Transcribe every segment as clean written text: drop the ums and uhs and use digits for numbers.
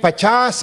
50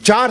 4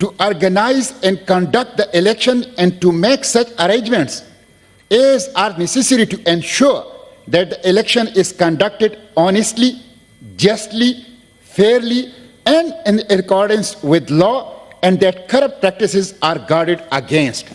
to organize and conduct the election and to make such arrangements as are necessary to ensure that the election is conducted honestly, justly, fairly, and in accordance with law, and that corrupt practices are guarded against.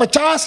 50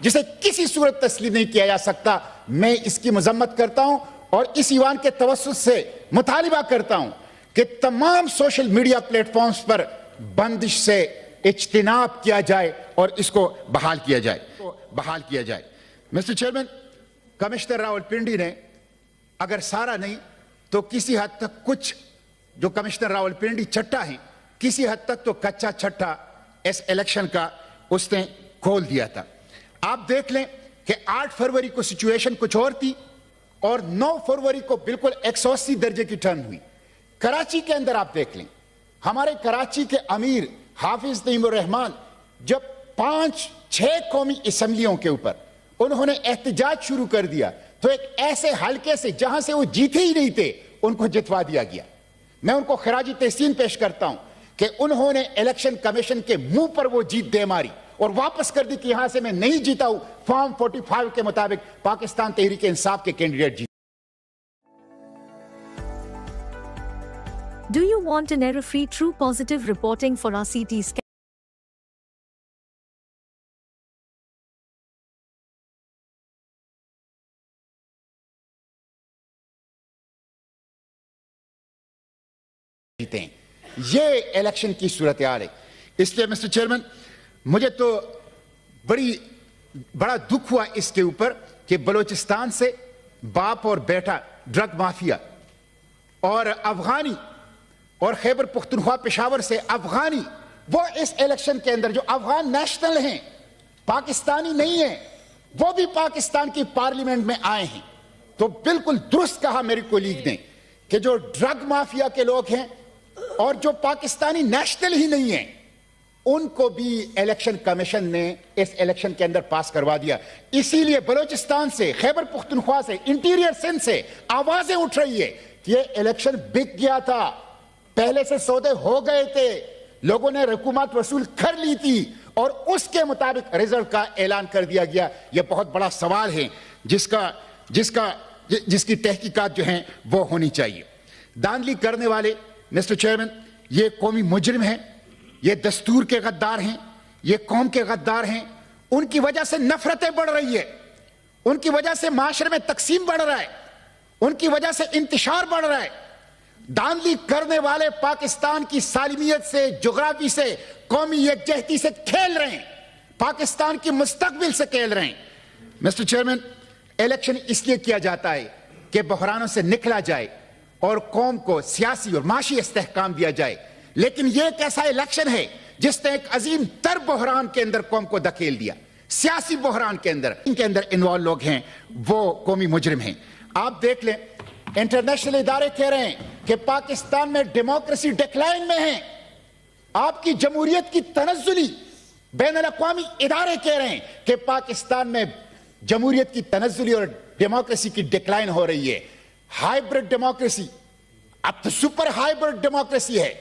جسے کسی صورت تسلیم نہیں کیا جا سکتا. میں اس کی مذمت کرتا ہوں اور اس ایوان کے توسط سے مطالبہ کرتا ہوں کہ تمام سوشل میڈیا پلیٹ فارمز پر بندش سے اجتناب کیا جائے اور اس کو بحال کیا جائے. مسٹر چیئرمین، کمشنر راولپنڈی نے اگر سارا نہیں تو کسی حد تک کچھ جو کمشنر راولپنڈی چھٹا ہیں کسی حد تک تو کچا چھٹا اس الیکشن کا اس نے کھول دیا تھا. آپ دیکھ لیں کہ 8 فروری کو سچویشن کچھ اور تھی اور 9 فروری کو بالکل 180 درجے کی ٹرن ہوئی. کراچی کے اندر آپ دیکھ لیں، ہمارے کراچی کے امیر حافظ نعیم الرحمان جب 5-6 قومی اسمبلیوں کے اوپر انہوں نے احتجاج شروع کر دیا تو ایک ایسے حلقے سے جہاں سے وہ جیتے ہی نہیں تھے ان کو جتوا دیا گیا. میں ان کو خراج تحسین پیش کرتا ہوں کہ انہوں نے الیکشن کمیشن کے منہ پر وہ جیت دے ماری اور واپس کر دی کہ یہاں سے میں نہیں جیتا ہوں. فارم 45 کے مطابق پاکستان تحریک انصاف کے کینڈیڈیٹ جیتے. Do you want an error-free, true positive reporting for our CT scan? جیتے ہیں. یہ الیکشن کی صورتحال ہے. اس لیے مسٹر چیئرمین مجھے تو بڑا دکھ ہوا اس کے اوپر کہ بلوچستان سے باپ اور بیٹا ڈرگ مافیا اور افغانی اور خیبر پختونخوا پشاور سے افغانی وہ اس الیکشن کے اندر جو افغان نیشنل ہیں پاکستانی نہیں ہیں وہ بھی پاکستان کی پارلیمنٹ میں آئے ہیں. تو بالکل درست کہا میری کولیگ نے کہ جو ڈرگ مافیا کے لوگ ہیں اور جو پاکستانی نیشنل ہی نہیں ہیں ان کو بھی الیکشن کمیشن نے اس الیکشن کے اندر پاس کروا دیا. اسی لیے بلوچستان سے خیبر پختونخوا سے انٹیریئر سندھ سے آوازیں اٹھ رہی ہے کہ یہ الیکشن بک گیا تھا، پہلے سے سودے ہو گئے تھے، لوگوں نے رقومات وصول کر لی تھی اور اس کے مطابق رزلٹ کا اعلان کر دیا گیا. یہ بہت بڑا سوال ہے جس کی تحقیقات جو ہیں وہ ہونی چاہیے. داندلی کرنے والے مسٹر چیئرمین یہ قومی مجرم ہیں، یہ دستور کے غدار ہیں، یہ قوم کے غدار ہیں. ان کی وجہ سے نفرتیں بڑھ رہی ہے، ان کی وجہ سے معاشرے میں تقسیم بڑھ رہا ہے، ان کی وجہ سے انتشار بڑھ رہا ہے. داندلی کرنے والے پاکستان کی سالمیت سے، جغرافی سے، قومی یکجہتی سے کھیل رہے ہیں، پاکستان کی مستقبل سے کھیل رہے ہیں. مسٹر چیئرمین الیکشن اس لیے کیا جاتا ہے کہ بحرانوں سے نکلا جائے اور قوم کو سیاسی اور معاشی استحکام دیا جائے. لیکن یہ ایک ایسا الیکشن ہے جس نے ایک عظیم تر بحران کے اندر قوم کو دھکیل دیا. سیاسی بحران کے اندر ان کے اندر انوالو لوگ ہیں وہ قومی مجرم ہیں. آپ دیکھ لیں انٹرنیشنل ادارے کہہ رہے ہیں کہ پاکستان میں ڈیموکریسی ڈیکلائن میں ہے. آپ کی جمہوریت کی تنزلی بین الاقوامی ادارے کہہ رہے ہیں کہ پاکستان میں جمہوریت کی تنزلی اور ڈیموکریسی کی ڈیکلائن ہو رہی ہے. ہائیبرڈ ڈیموکریسی اب تو سپر ہائیبرڈ ڈیموکریسی ہے.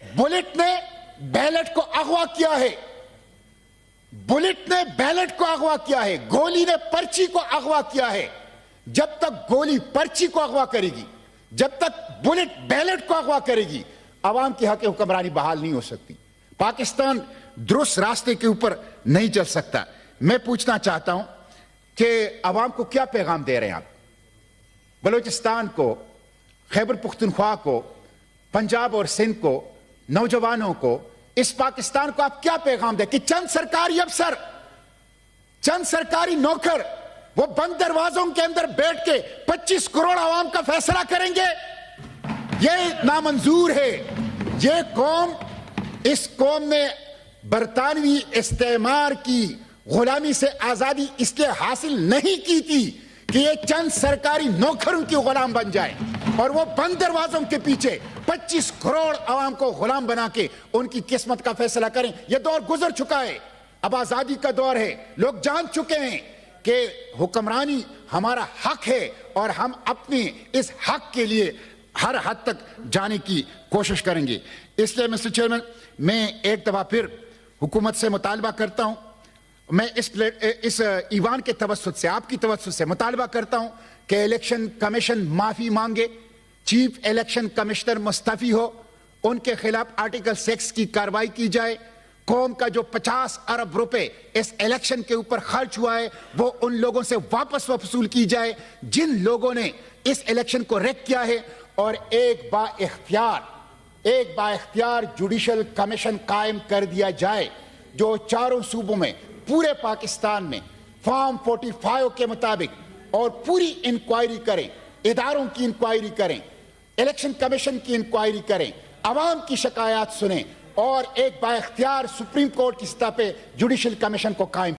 بلٹ نے بیلٹ کو اغوا کیا ہے، بلٹ نے بیلٹ کو اغوا کیا ہے، گولی نے پرچی کو اغوا کیا ہے. جب تک گولی پرچی کو اغوا کرے گی، جب تک بلٹ بیلٹ کو اغوا کرے گی، عوام کی حق حکمرانی بحال نہیں ہو سکتی. پاکستان درست راستے کے اوپر نہیں چل سکتا. میں پوچھنا چاہتا ہوں کہ عوام کو کیا پیغام دے رہے ہیں آپ؟ بلوچستان کو، خیبر پختونخوا کو، پنجاب اور سندھ کو، نوجوانوں کو، اس پاکستان کو آپ کیا پیغام دیں کہ چند سرکاری افسر، چند سرکاری نوکر وہ بند دروازوں کے اندر بیٹھ کے 25 کروڑ عوام کا فیصلہ کریں گے؟ یہ نامنظور ہے. یہ قوم، اس قوم نے برطانوی استعمار کی غلامی سے آزادی اس لیے حاصل نہیں کی تھی کہ یہ چند سرکاری نوکر ان کی غلام بن جائیں اور وہ بند دروازوں کے پیچھے 25 کروڑ عوام کو غلام بنا کے ان کی قسمت کا فیصلہ کریں. یہ دور گزر چکا ہے، اب آزادی کا دور ہے. لوگ جان چکے ہیں کہ حکمرانی ہمارا حق ہے اور ہم اپنے اس حق کے لیے ہر حد تک جانے کی کوشش کریں گے. اس لیے مسٹر چیئرمین میں ایک دفعہ پھر حکومت سے مطالبہ کرتا ہوں، میں اس ایوان کے توسط سے، آپ کی توسط سے مطالبہ کرتا ہوں کہ الیکشن کمیشن معافی مانگے، چیف الیکشن کمشنر مستعفی ہو، ان کے خلاف آرٹیکل 6 کی کارروائی کی جائے قوم کا جو 50 ارب روپے اس الیکشن کے اوپر خرچ ہوا ہے وہ ان لوگوں سے واپس وصول کی جائے جن لوگوں نے اس الیکشن کو ریک کیا ہے، اور ایک با اختیار جوڈیشل کمیشن قائم کر دیا جائے جو چاروں صوبوں میں پورے پاکستان میں فارم 45 کے مطابق اور پوری انکوائری کریں، اداروں کی انکوائری کریں، الیکشن کمیشن کی انکوائری کریں، عوام کی شکایات سنیں اور ایک با اختیار سپریم کورٹ کی سطح پہ جوڈیشل کمیشن کو قائم